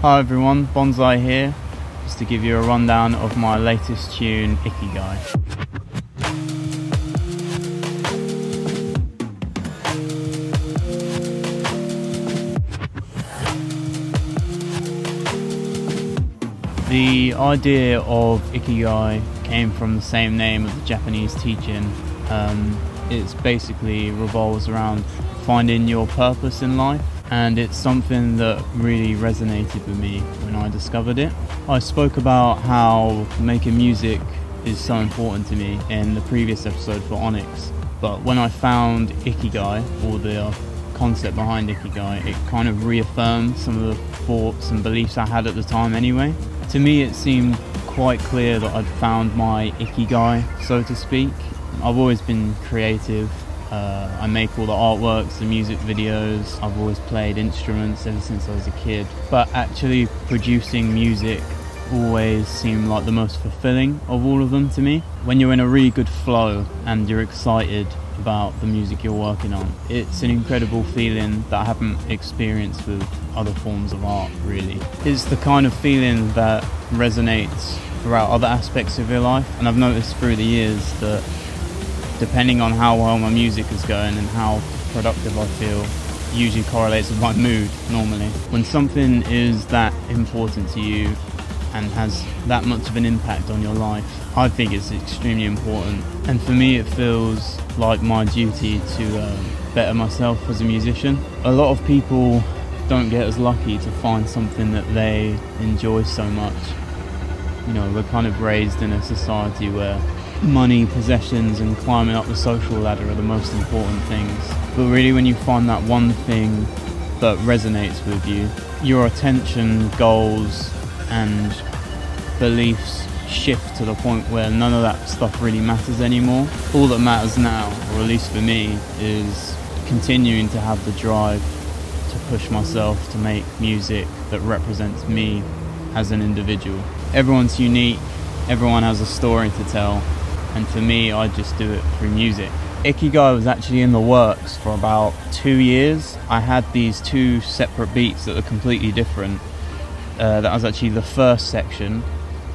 Hi everyone, Bon-Psy here, just to give you a rundown of my latest tune, Ikigai. The idea of Ikigai came from the same name of the Japanese teaching. It's basically revolves around finding your purpose in life, and it's something that really resonated with me when I discovered it. I spoke about how making music is so important to me in the previous episode for Onyx, but when I found Ikigai, or the concept behind Ikigai, it kind of reaffirmed some of the thoughts and beliefs I had at the time anyway. To me it seemed quite clear that I'd found my Ikigai, so to speak. I've always been creative. I make all the artworks, the music videos. I've always played instruments ever since I was a kid. But actually producing music always seemed like the most fulfilling of all of them to me. When you're in a really good flow and you're excited about the music you're working on, it's an incredible feeling that I haven't experienced with other forms of art, really. It's the kind of feeling that resonates throughout other aspects of your life, and I've noticed through the years that depending on how well my music is going and how productive I feel, usually correlates with my mood normally. When something is that important to you and has that much of an impact on your life, I think it's extremely important. And for me it feels like my duty to better myself as a musician. A lot of people don't get as lucky to find something that they enjoy so much. You know, we're kind of raised in a society where money, possessions and climbing up the social ladder are the most important things. But really when you find that one thing that resonates with you, your attention, goals and beliefs shift to the point where none of that stuff really matters anymore. All that matters now, or at least for me, is continuing to have the drive to push myself to make music that represents me as an individual. Everyone's unique, everyone has a story to tell, and for me I just do it through music. Ikigai was actually in the works for about 2 years. I had these two separate beats that were completely different. That was actually the first section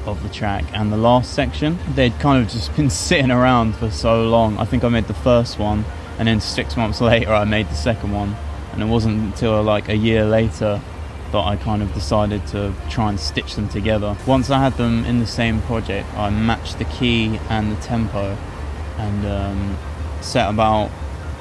of the track and the last section. They'd kind of just been sitting around for so long. I think I made the first one and then 6 months later I made the second one, and it wasn't until like a year later that I kind of decided to try and stitch them together. Once I had them in the same project, I matched the key and the tempo and set about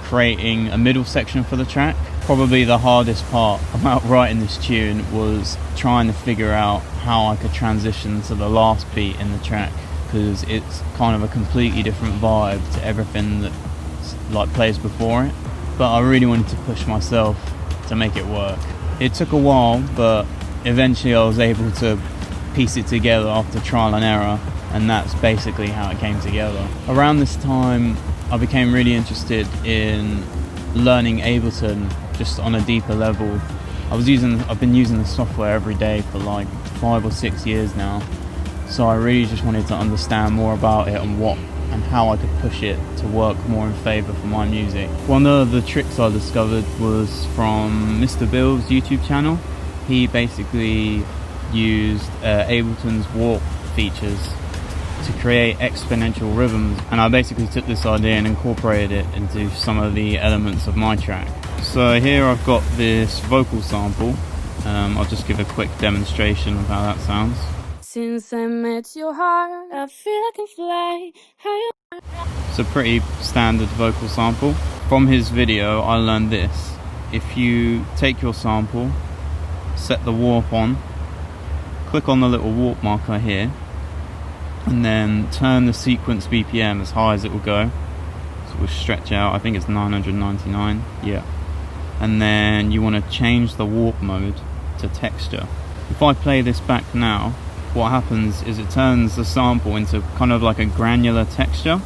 creating a middle section for the track. Probably the hardest part about writing this tune was trying to figure out how I could transition to the last beat in the track, because it's kind of a completely different vibe to everything that like plays before it. But I really wanted to push myself to make it work. It took a while, but eventually I was able to piece it together after trial and error, and that's basically how it came together. Around this time I became really interested in learning Ableton just on a deeper level. I've been using the software every day for like 5 or 6 years now, so I really just wanted to understand more about it and what and how I could push it to work more in favour for my music. One of the tricks I discovered was from Mr. Bill's YouTube channel. He basically used Ableton's warp features to create exponential rhythms, and I basically took this idea and incorporated it into some of the elements of my track. So here I've got this vocal sample. I'll just give a quick demonstration of how that sounds. Since I met your heart, I feel I can fly higher. It's a pretty standard vocal sample. From his video I learned this. If you take your sample, set the warp on, click on the little warp marker here, and then turn the sequence BPM as high as it will go. So we'll stretch out, I think it's 999, yeah. And then you want to change the warp mode to texture. If I play this back now, what happens is it turns the sample into kind of like a granular texture.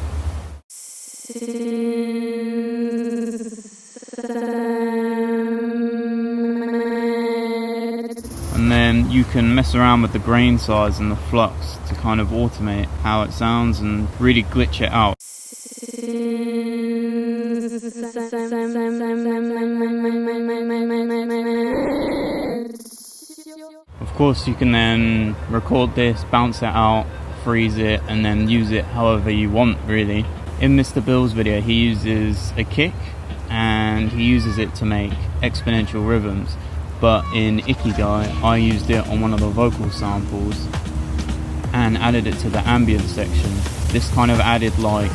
And then you can mess around with the grain size and the flux to kind of automate how it sounds and really glitch it out. Of course, you can then record this, bounce it out, freeze it, and then use it however you want, really. In Mr. Bill's video, he uses a kick and he uses it to make exponential rhythms, but in Ikigai I used it on one of the vocal samples and added it to the ambient section. This kind of added like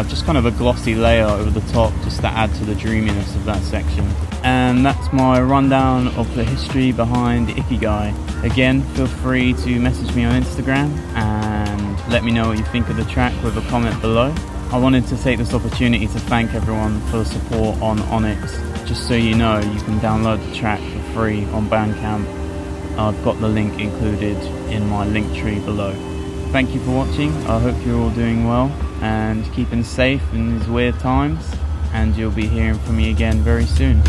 just kind of a glossy layer over the top, just to add to the dreaminess of that section. And that's my rundown of the history behind Ikigai. Again, feel free to message me on Instagram and let me know what you think of the track with a comment below. I wanted to take this opportunity to thank everyone for the support on Onyx. Just so you know, you can download the track for free on Bandcamp. I've got the link included in my link tree below. Thank you for watching. I hope you're all doing well and keeping safe in these weird times, and you'll be hearing from me again very soon.